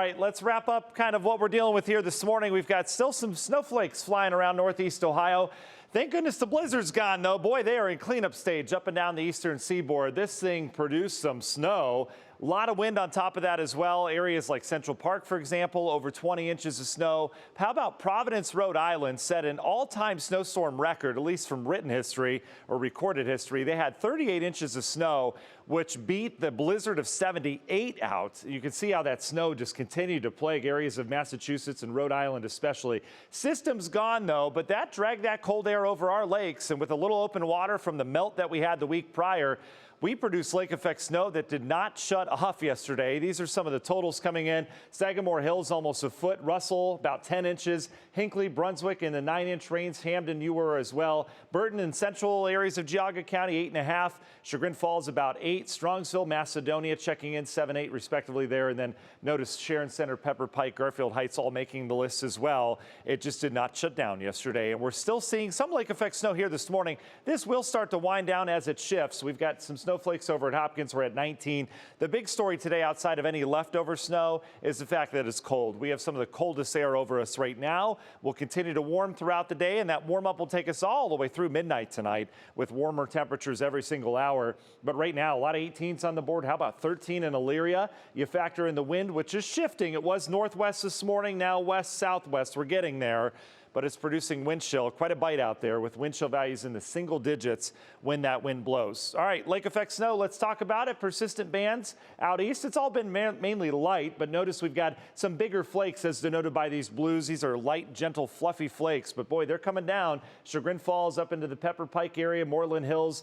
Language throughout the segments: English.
All right, let's wrap up kind of what we're dealing with here this morning. We've got still some snowflakes flying around northeast Ohio. Thank goodness the blizzard's gone, though. Boy, they are in cleanup stage up and down the eastern seaboard. This thing produced some snow. A lot of wind on top of that as well. Areas like Central Park, for example, over 20 inches of snow. How about Providence, Rhode Island, set an all-time snowstorm record, at least from written history or recorded history. They had 38 inches of snow, which beat the blizzard of 78 out. You can see how that snow just continued to plague areas of Massachusetts and Rhode Island especially. System's gone, though, but that dragged that cold air over our lakes, and with a little open water from the melt that we had the week prior, we produced lake effect snow that did not shut off yesterday. These are some of the totals coming in. Sagamore Hills almost a foot, Russell about 10 inches, Hinckley, Brunswick in the 9-inch range, Hamden, Ewer as well. Burton and central areas of Geauga County 8.5, Chagrin Falls about 8, Strongsville, Macedonia checking in 7, 8 respectively there. And then notice Sharon Center, Pepper Pike, Garfield Heights all making the list as well. It just did not shut down yesterday. And we're still seeing some lake effect snow here this morning. This will start to wind down as it shifts. We've got some snowflakes over at Hopkins. We're at 19. The big story today outside of any leftover snow is the fact that it's cold. We have some of the coldest air over us right now. We'll continue to warm throughout the day, and that warm up will take us all the way through midnight tonight with warmer temperatures every single hour. But right now, a lot of 18s on the board. How about 13 in Elyria? You factor in the wind, which is shifting. It was northwest this morning, now west southwest. We're getting there, but it's producing wind chill, quite a bite out there with wind chill values in the single digits when that wind blows. All right, lake effect snow, let's talk about it. Persistent bands out east. It's all been mainly light, but notice we've got some bigger flakes as denoted by these blues. These are light, gentle, fluffy flakes, but boy, they're coming down. Chagrin Falls up into the Pepper Pike area, Moreland Hills,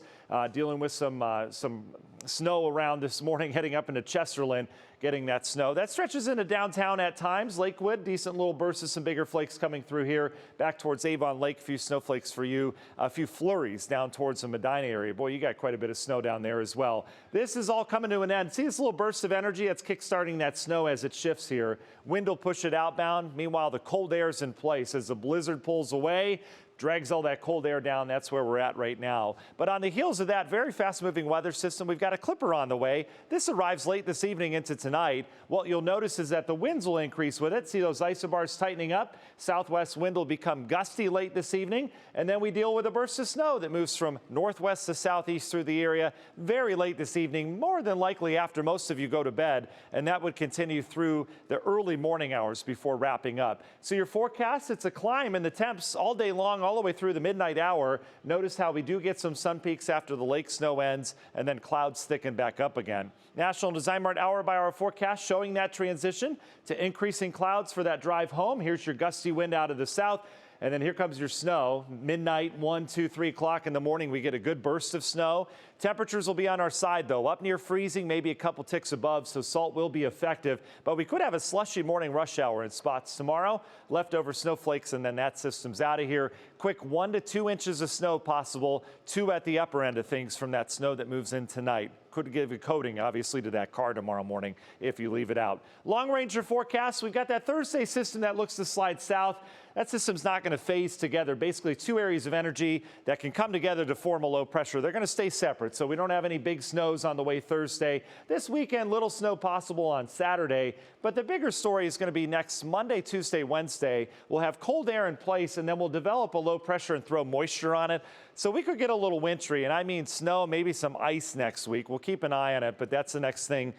dealing with some snow around this morning, heading up into Chesterland, getting that snow. That stretches into downtown at times. Lakewood, decent little bursts of some bigger flakes coming through here. Back towards Avon Lake, a few snowflakes for you. A few flurries down towards the Medina area. Boy, you got quite a bit of snow down there as well. This is all coming to an end. See this little burst of energy? That's kickstarting that snow as it shifts here. Wind will push it outbound. Meanwhile, the cold air is in place as the blizzard pulls away, drags all that cold air down. That's where we're at right now. But on the heels of that very fast-moving weather system, we've got a clipper on the way. This arrives late this evening into tonight. What you'll notice is that the winds will increase with it. See those isobars tightening up? Southwest wind will become gusty late this evening. And then we deal with a burst of snow that moves from northwest to southeast through the area very late this evening, more than likely after most of you go to bed. And that would continue through the early morning hours before wrapping up. So your forecast, it's a climb in the temps all day long, all the way through the midnight hour. Notice how we do get some sun peaks after the lake snow ends, and then clouds thicken back up again. National Design Mart hour-by-hour forecast showing that transition to increasing clouds for that drive home. Here's your gusty wind out of the south. And then here comes your snow. Midnight, 1, 2, 3 o'clock in the morning, we get a good burst of snow. Temperatures will be on our side, though, up near freezing, maybe a couple ticks above, so salt will be effective. But we could have a slushy morning rush hour in spots tomorrow. Leftover snowflakes, and then that system's out of here. Quick 1 to 2 inches of snow possible, 2 at the upper end of things from that snow that moves in tonight. Could give a coating, obviously, to that car tomorrow morning if you leave it out. Long Ranger forecast, we've got that Thursday system that looks to slide south. That system's not going to phase together. Basically, 2 areas of energy that can come together to form a low pressure. They're going to stay separate, so we don't have any big snows on the way Thursday. This weekend, little snow possible on Saturday, but the bigger story is going to be next Monday, Tuesday, Wednesday. We'll have cold air in place, and then we'll develop a low pressure and throw moisture on it. So we could get a little wintry, and I mean snow, maybe some ice next week. We'll keep an eye on it, but that's the next thing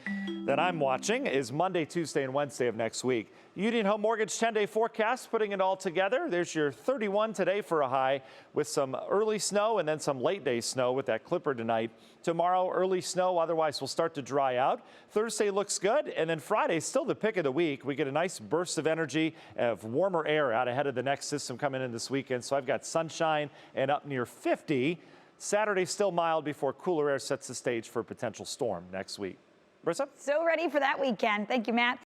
that I'm watching is Monday, Tuesday, and Wednesday of next week. Union Home Mortgage 10-day forecast, putting it all together. There's your 31 today for a high with some early snow and then some late day snow with that clipper tonight. Tomorrow, early snow, otherwise will start to dry out. Thursday looks good, and then Friday, still the pick of the week. We get a nice burst of energy of warmer air out ahead of the next system coming in this weekend. So I've got sunshine and up near 50. Saturday still mild before cooler air sets the stage for a potential storm next week. Brissa? So ready for that weekend. Thank you, Matt.